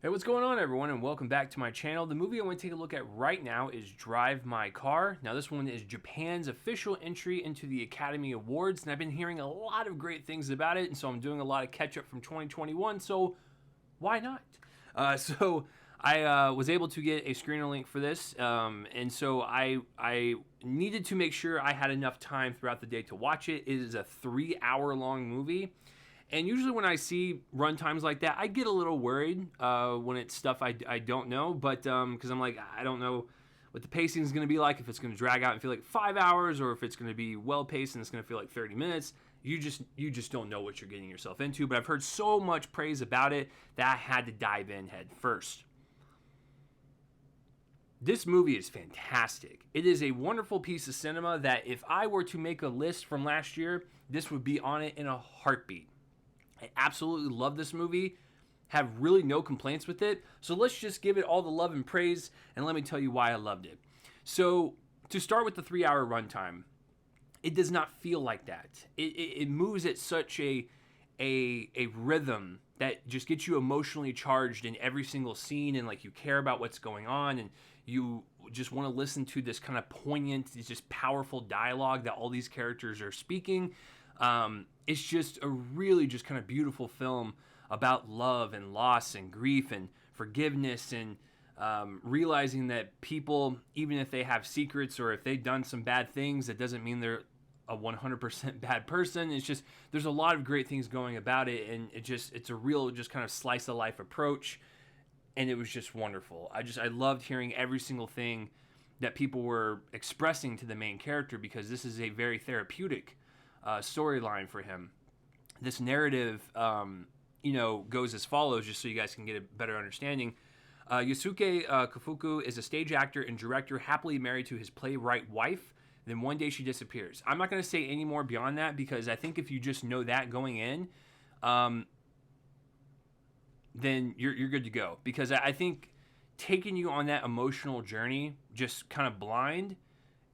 Hey, what's going on, everyone, and welcome back to my channel. The movie I want to take a look at right now is Drive My Car. Now, this one is Japan's official entry into the Academy Awards, and I've been hearing a lot of great things about it, and so I'm doing a lot of catch-up from 2021, so why not? I was able to get a screener link for this, and so I needed to make sure I had enough time throughout the day to watch it. It is a 3-hour-long movie. And usually when I see run times like that, I get a little worried when it's stuff I don't know. But because I'm like, I don't know what the pacing is going to be like, if it's going to drag out and feel like 5 hours, or if it's going to be well-paced and it's going to feel like 30 minutes. You just don't know what you're getting yourself into. But I've heard so much praise about it that I had to dive in head first. This movie is fantastic. It is a wonderful piece of cinema that if I were to make a list from last year, this would be on it in a heartbeat. I absolutely love this movie, have really no complaints with it. So let's just give it all the love and praise, and let me tell you why I loved it. So to start with the 3-hour runtime, it does not feel like that. It moves at such a rhythm that just gets you emotionally charged in every single scene, and like you care about what's going on, and you just want to listen to this kind of poignant, just powerful dialogue that all these characters are speaking. It's just a really just kind of beautiful film about love and loss and grief and forgiveness, and realizing that people, even if they have secrets or if they've done some bad things, that doesn't mean they're a 100% bad person. It's just, there's a lot of great things going about it, and it's a real just kind of slice of life approach, and it was just wonderful. I loved hearing every single thing that people were expressing to the main character, because this is a very therapeutic storyline for him. This narrative, goes as follows, just so you guys can get a better understanding. Yusuke Kafuku is a stage actor and director happily married to his playwright wife. Then one day she disappears. I'm not going to say any more beyond that, because I think if you just know that going in, then you're good to go. Because I think taking you on that emotional journey, just kind of blind,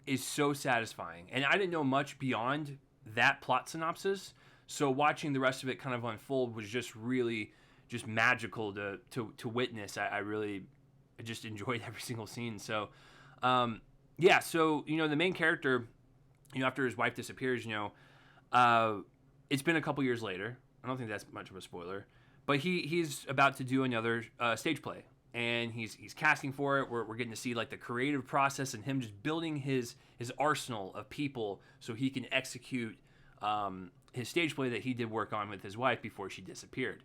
is so satisfying. And I didn't know much beyond that plot synopsis, so watching the rest of it kind of unfold was just really just magical to witness. I just enjoyed every single scene. So so the main character, after his wife disappears, it's been a couple years later. I don't think that's much of a spoiler, but he's about to do another stage play, and he's casting for it. We're getting to see like the creative process and him just building his arsenal of people so he can execute his stage play that he did work on with his wife before she disappeared.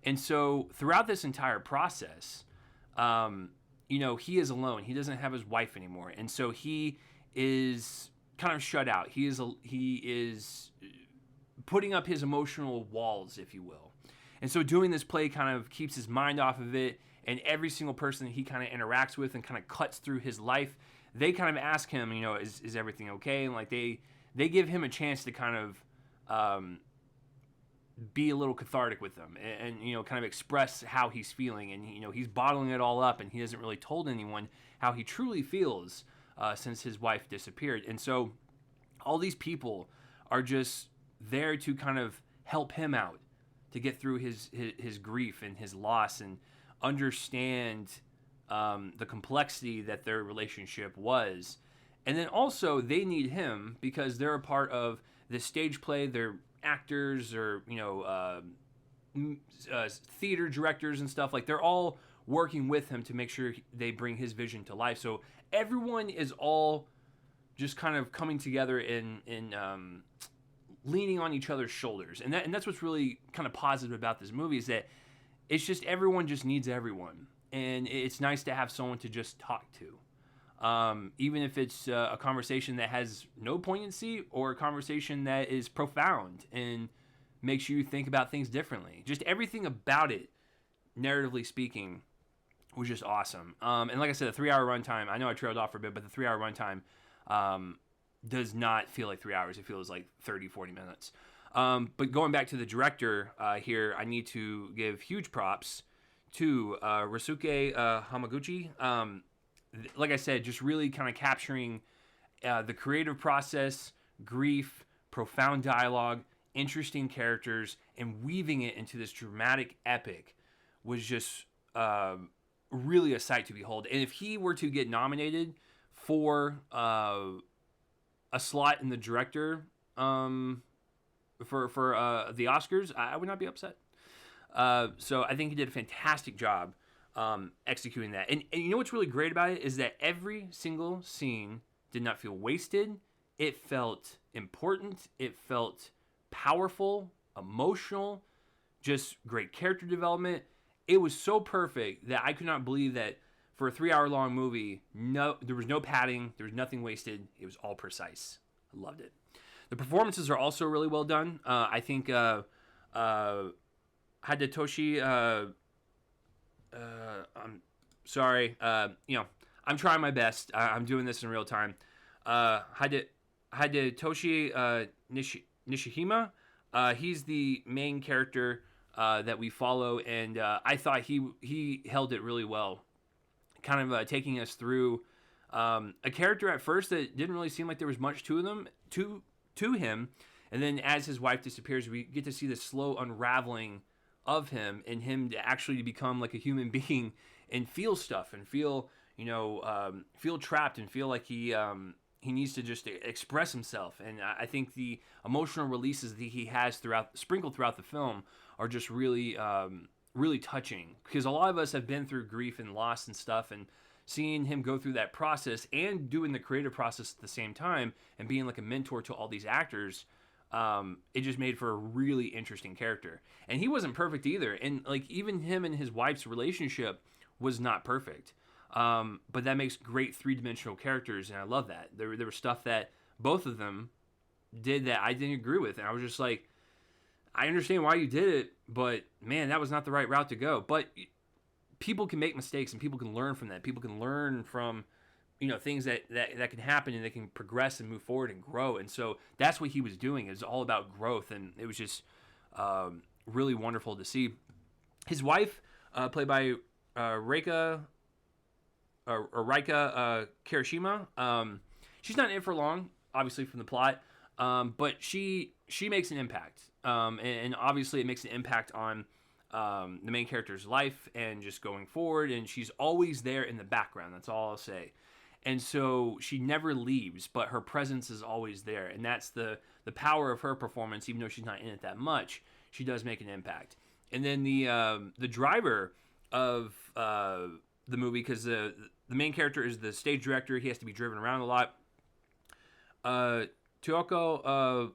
And so throughout this entire process, he is alone. He doesn't have his wife anymore, and so he is kind of shut out. He is putting up his emotional walls, if you will. And so doing this play kind of keeps his mind off of it, and every single person that he kind of interacts with and kind of cuts through his life, they kind of ask him, is everything okay? And like they give him a chance to kind of be a little cathartic with them, and kind of express how he's feeling, and he's bottling it all up, and he hasn't really told anyone how he truly feels since his wife disappeared. And so all these people are just there to kind of help him out to get through his grief and his loss, and understand the complexity that their relationship was. And then also they need him because they're a part of this stage play. They're actors, or theater directors and stuff. Like, they're all working with him to make sure they bring his vision to life. So everyone is all just kind of coming together in leaning on each other's shoulders. And that's what's really kind of positive about this movie, is that it's just everyone just needs everyone. And it's nice to have someone to just talk to. Even if it's a conversation that has no poignancy, or a conversation that is profound and makes you think about things differently. Just everything about it, narratively speaking, was just awesome. And like I said, the 3-hour runtime, I know I trailed off for a bit, but the 3-hour runtime does not feel like 3 hours. It feels like 30, 40 minutes. But going back to the director here, I need to give huge props to Ryusuke Hamaguchi. Like I said, just really kind of capturing the creative process, grief, profound dialogue, interesting characters, and weaving it into this dramatic epic was just really a sight to behold. And if he were to get nominated for a slot in the director for the Oscars, I would not be upset. So I think he did a fantastic job executing that. And you know what's really great about it is that every single scene did not feel wasted. It felt important. It felt powerful, emotional, just great character development. It was so perfect that I could not believe that for a 3-hour-long movie, there was no padding, there was nothing wasted. It was all precise. I loved it. The performances are also really well done. I think Hidetoshi. I'm sorry. I'm trying my best. I'm doing this in real time. Hidetoshi Nishihima. He's the main character that we follow, and I thought he held it really well, kind of taking us through a character at first that didn't really seem like there was much to him, and then as his wife disappears, we get to see the slow unraveling of him and him to actually become like a human being and feel stuff and feel trapped and feel like he needs to just express himself. And I think the emotional releases that he has sprinkled throughout the film are just really really touching, because a lot of us have been through grief and loss and stuff, and seeing him go through that process and doing the creative process at the same time and being like a mentor to all these actors, it just made for a really interesting character. And he wasn't perfect either, and like even him and his wife's relationship was not perfect, but that makes great three-dimensional characters, and I love that. There was stuff that both of them did that I didn't agree with, and I was just like, I understand why you did it, but man, that was not the right route to go. But people can make mistakes, and people can learn from that. People can learn from, things that can happen, and they can progress and move forward and grow. And so that's what he was doing. It was all about growth, and it was just really wonderful to see. His wife, played by Reika Kirishima, she's not in it for long, obviously from the plot, but she makes an impact, and obviously it makes an impact on the main character's life and just going forward, and she's always there in the background. That's all I'll say. And so she never leaves, but her presence is always there, and that's the power of her performance. Even though she's not in it that much, she does make an impact. And then the driver of the movie, because the main character is the stage director, he has to be driven around a lot. Tuoko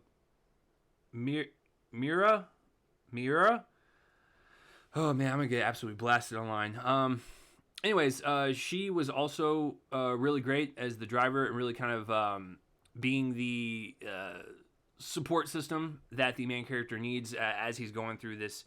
Miura. Oh man, I'm gonna get absolutely blasted online. Anyways, she was also really great as the driver, and really kind of being the support system that the main character needs as he's going through this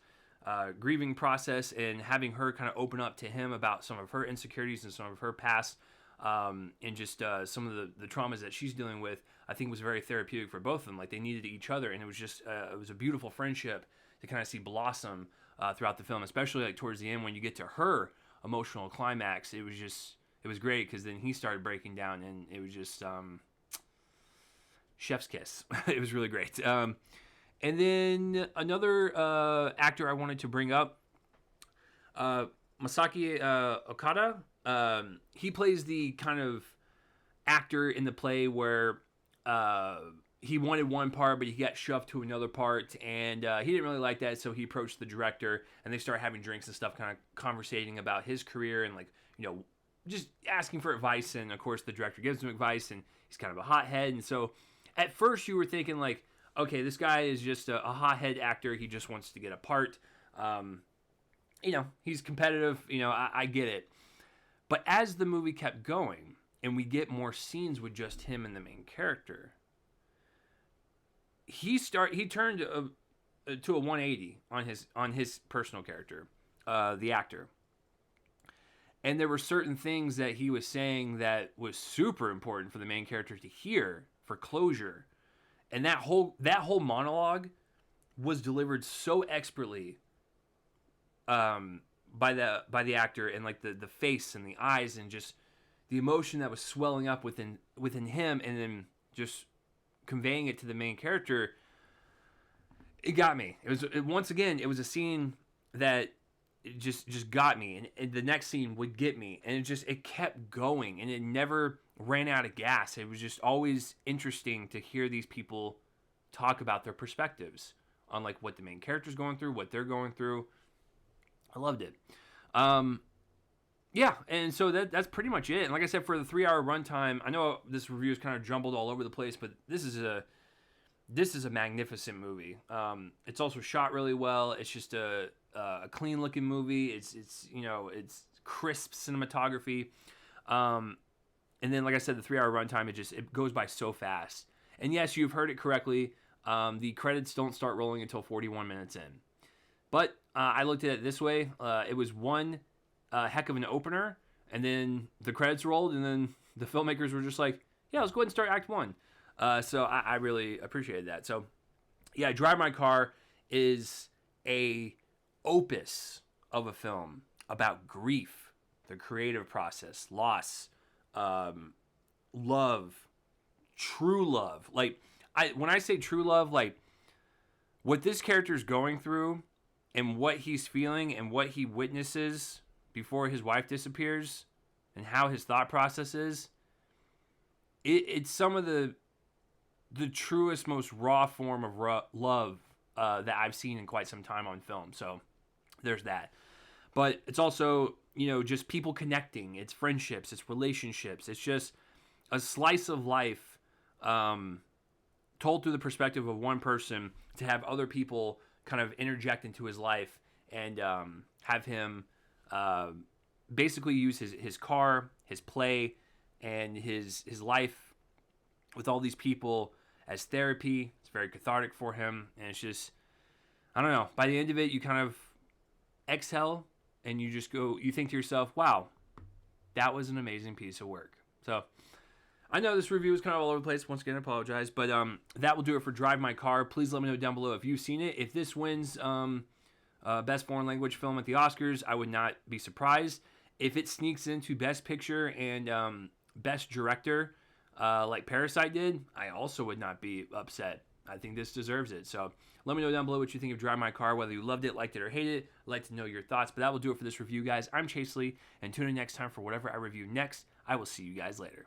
grieving process, and having her kind of open up to him about some of her insecurities and some of her past, and just some of the traumas that she's dealing with. I think was very therapeutic for both of them. Like, they needed each other, and it was just it was a beautiful friendship to kind of see blossom throughout the film, especially like towards the end when you get to her emotional climax. It was great, because then he started breaking down, and it was just chef's kiss. It was really great. And then another actor I wanted to bring up, Masaki Okada. He plays the kind of actor in the play where he wanted one part, but he got shoved to another part, and he didn't really like that, so he approached the director, and they started having drinks and stuff, kind of conversating about his career, and like, just asking for advice. And of course the director gives him advice, and he's kind of a hothead. And so at first you were thinking like, okay, this guy is just a hothead actor, he just wants to get a part. He's competitive, I get it. But as the movie kept going, and we get more scenes with just him and the main character, he turned to a 180 on his personal character, the actor. And there were certain things that he was saying that was super important for the main character to hear for closure. And that whole monologue was delivered so expertly by the actor, and like the face and the eyes, and just the emotion that was swelling up within him, and then just conveying it to the main character. It got me. Once again, it was a scene that it just got me, and the next scene would get me, and it kept going, and it never ran out of gas. It was just always interesting to hear these people talk about their perspectives on like what the main character's going through, what they're going through. I loved it. Yeah, and so that's pretty much it. And like I said, for the 3-hour runtime, I know this review is kind of jumbled all over the place, but this is a magnificent movie. It's also shot really well. It's just a clean looking movie. It's it's crisp cinematography. And then like I said, the 3-hour runtime, it goes by so fast. And yes, you've heard it correctly. The credits don't start rolling until 41 minutes in. But I looked at it this way. It was one heck of an opener, and then the credits rolled, and then the filmmakers were just like, yeah, let's go ahead and start Act 1. So I really appreciated that. So yeah, Drive My Car is a opus of a film about grief, the creative process, loss, love, true love. Like when I say true love, like what this character is going through and what he's feeling and what he witnesses before his wife disappears and how his thought process is, it's some of the truest, most raw form of love that I've seen in quite some time on film. So there's that. But it's also, just people connecting. It's friendships. It's relationships. It's just a slice of life told through the perspective of one person, to have other people kind of interject into his life and have him basically use his car, his play, and his life with all these people as therapy. It's very cathartic for him, and it's just, I don't know, by the end of it, you kind of exhale and you think to yourself, wow, that was an amazing piece of work. So I know this review is kind of all over the place. Once again, I apologize, but that will do it for Drive My Car. Please let me know down below if you've seen it. If this wins Best Foreign Language Film at the Oscars, I would not be surprised. If it sneaks into Best Picture and Best Director, like Parasite did, I also would not be upset. I think this deserves it. So let me know down below what you think of Drive My Car, whether you loved it, liked it, or hated it. I'd like to know your thoughts. But that will do it for this review, guys. I'm Chase Lee, and tune in next time for whatever I review next. I will see you guys later.